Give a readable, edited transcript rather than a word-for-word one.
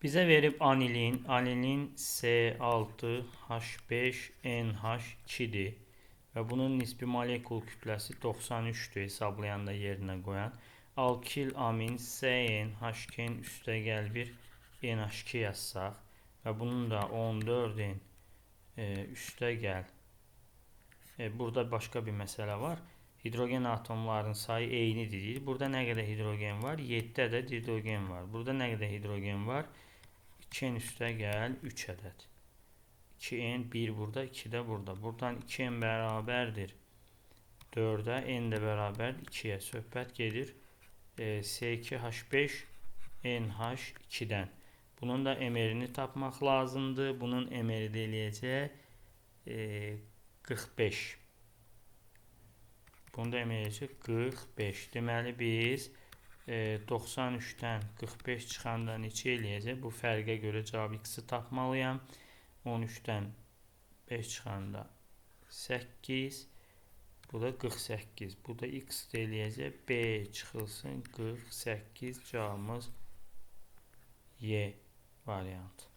Bize verib anilin C6H5NH2'dir və bunun nisbi molekul kütləsi 93'dür hesablayanda yerinə qoyan. Alkil amin CnH2-nin üstəgəl bir NH2 yazsaq və bunun da 14'in üstəgəl burada başqa bir məsələ var. Hidrogen atomlarının sayı eynidir. Burada nə qədər hidrogen var? 7 ədəd hidrogen var. Burada nə qədər hidrogen var? 2n üstəgəl 3 ədəd. 2n 1 burada, 2 də burada. Buradan 2n bərabərdir 4'ə, n də bərabərdir 2'yə. Söhbət gedir C2H5NH2'dən. Bunun da emerini tapmaq lazımdır. Bunun emeri də eləyəcək 45. Bunu da eləyəcək 45. Deməli biz 93'dən 45 çıxanda neçə eləyəcək? Bu fərqə görə cavab x-i tapmalıyam. 13'dən 5 çıxanda 8. Bu da 48. Bu da x eləyəcək. B çıxılsın 48. Cavabımız Y variantı.